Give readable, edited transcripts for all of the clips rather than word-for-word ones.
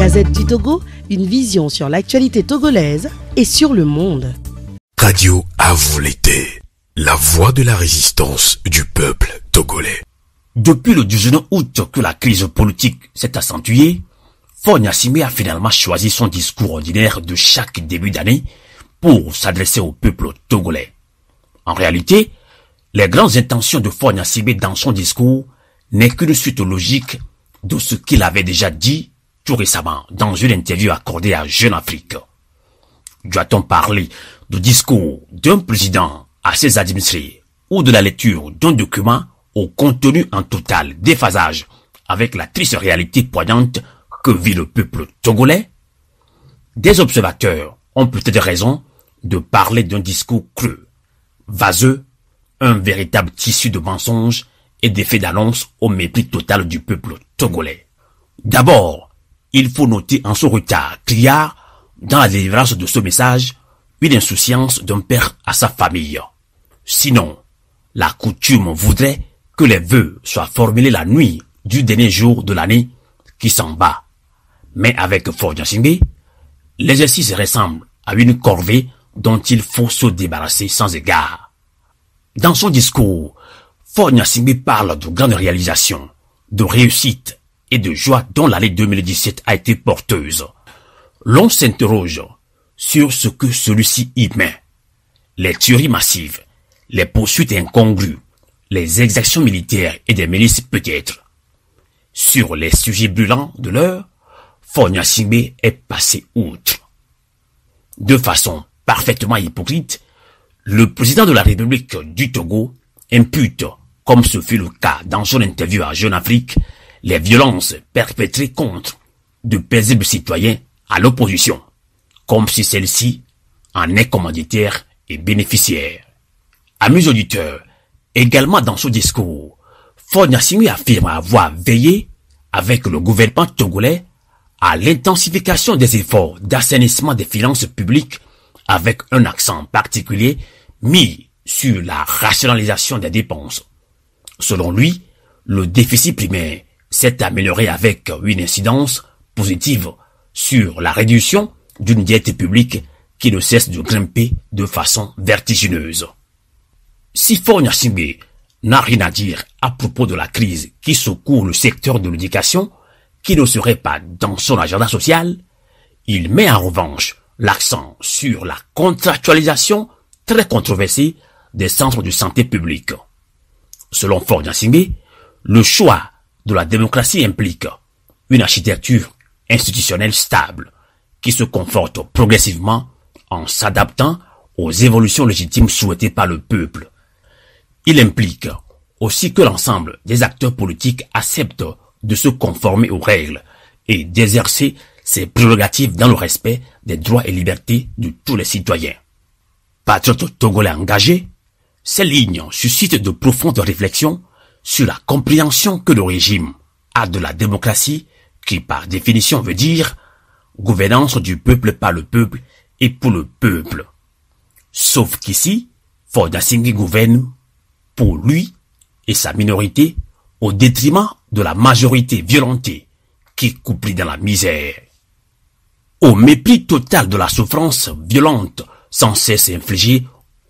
Gazette du Togo, une vision sur l'actualité togolaise et sur le monde. Radio à vous l'été, la voix de la résistance du peuple togolais. Depuis le 19 août que la crise politique s'est accentuée, Faure Gnassingbé a finalement choisi son discours ordinaire de chaque début d'année pour s'adresser au peuple togolais. En réalité, les grandes intentions de Faure Gnassingbé dans son discours n'est qu'une suite logique de ce qu'il avait déjà dit tout récemment dans une interview accordée à Jeune Afrique. Doit-on parler du discours d'un président à ses administrés ou de la lecture d'un document au contenu en total déphasage avec la triste réalité poignante que vit le peuple togolais? Des observateurs ont peut-être raison de parler d'un discours creux, vaseux, un véritable tissu de mensonges et d'effets d'annonce au mépris total du peuple togolais. D'abord, il faut noter en son retard criard dans la délivrance de ce message une insouciance d'un père à sa famille. Sinon, la coutume voudrait que les vœux soient formulés la nuit du dernier jour de l'année qui s'en bat. Mais avec Faure Gnassingbé, l'exercice ressemble à une corvée dont il faut se débarrasser sans égard. Dans son discours, Faure Gnassingbé parle de grandes réalisations, de réussites et de joie dont l'année 2017 a été porteuse. L'on s'interroge sur ce que celui-ci y met. Les tueries massives, les poursuites incongrues, les exactions militaires et des milices peut-être. Sur les sujets brûlants de l'heure, Faure Gnassingbé est passé outre. De façon parfaitement hypocrite, le président de la République du Togo impute, comme ce fut le cas dans son interview à Jeune Afrique, les violences perpétrées contre de paisibles citoyens à l'opposition, comme si celle-ci en est commanditaire et bénéficiaire. Amis auditeurs, également dans ce discours, Faure Gnassingbé affirme avoir veillé avec le gouvernement togolais à l'intensification des efforts d'assainissement des finances publiques avec un accent particulier mis sur la rationalisation des dépenses. Selon lui, le déficit primaire s'est amélioré avec une incidence positive sur la réduction d'une dette publique qui ne cesse de grimper de façon vertigineuse. Si Faure Gnassingbé n'a rien à dire à propos de la crise qui secoue le secteur de l'éducation, qui ne serait pas dans son agenda social, il met en revanche l'accent sur la contractualisation très controversée des centres de santé publique. Selon Faure Gnassingbé, le choix de la démocratie implique une architecture institutionnelle stable qui se conforte progressivement en s'adaptant aux évolutions légitimes souhaitées par le peuple. Il implique aussi que l'ensemble des acteurs politiques acceptent de se conformer aux règles et d'exercer ses prérogatives dans le respect des droits et libertés de tous les citoyens. Patriote togolais engagé, ces lignes suscitent de profondes réflexions sur la compréhension que le régime a de la démocratie qui par définition veut dire gouvernance du peuple par le peuple et pour le peuple. Sauf qu'ici, Faure Gnassingbé gouverne pour lui et sa minorité au détriment de la majorité violentée qui couplit dans la misère. Au mépris total de la souffrance violente sans cesse infligée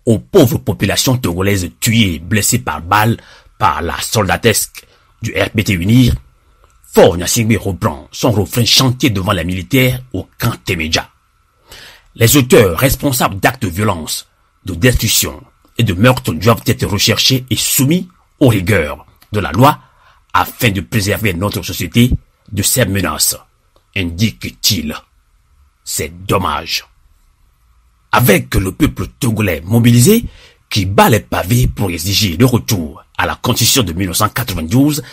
aux pauvres populations togolaises tuées et blessées par balles par la soldatesque du RPT UNIR, Faure Gnassingbé reprend son refrain chanté devant les militaires au camp Témédja. Les auteurs responsables d'actes de violence, de destruction et de meurtre doivent être recherchés et soumis aux rigueurs de la loi afin de préserver notre société de ces menaces, indique-t-il. C'est dommage. Avec le peuple togolais mobilisé qui bat les pavés pour exiger le retour à la Constitution de 1992,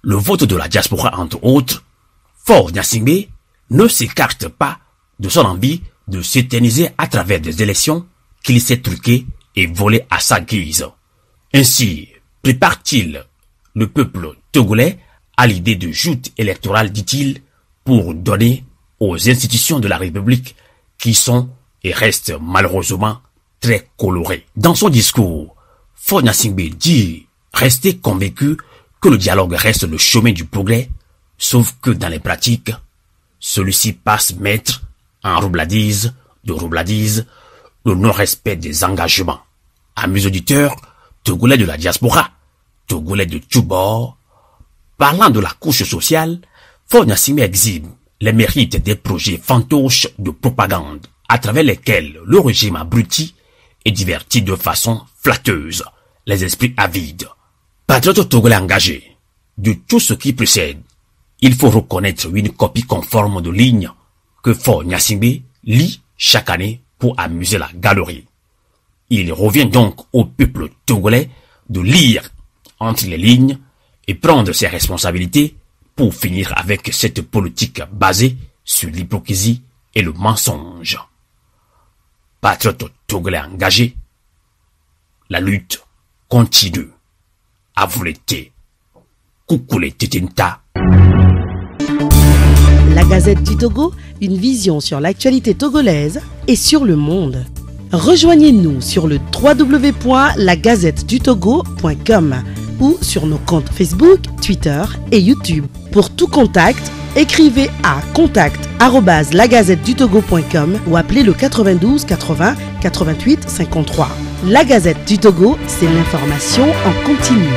le vote de la diaspora entre autres, Faure Gnassingbé ne s'écarte pas de son envie de s'éterniser à travers des élections qu'il s'est truquées et volées à sa guise. Ainsi, prépare-t-il le peuple togolais à l'idée de joute électorale, dit-il, pour donner aux institutions de la République qui sont et restent malheureusement très colorées. Dans son discours, Faure Gnassingbé dit rester convaincu que le dialogue reste le chemin du progrès, sauf que dans les pratiques, Celui-ci passe maître en roubladise, le non-respect des engagements. Amis auditeurs, Togolais de la diaspora, Togolais de tous bords, parlant de la couche sociale, Faure Gnassingbé exhibe les mérites des projets fantoches de propagande à travers lesquels le régime abrutit et divertit de façon flatteuse les esprits avides. Patriote togolais engagé, de tout ce qui précède, il faut reconnaître une copie conforme de lignes que Faure Gnassingbé lit chaque année pour amuser la galerie. Il revient donc au peuple togolais de lire entre les lignes et prendre ses responsabilités pour finir avec cette politique basée sur l'hypocrisie et le mensonge. Patriote togolais engagé, la lutte continue. À vous l'été. Coucou les Titinta. La Gazette du Togo, une vision sur l'actualité togolaise et sur le monde. Rejoignez-nous sur le www.lagazettedutogo.com ou sur nos comptes Facebook, Twitter et YouTube. Pour tout contact, écrivez à contact@lagazettedutogo.com ou appelez le 92 80 88 53. La Gazette du Togo, c'est l'information en continu.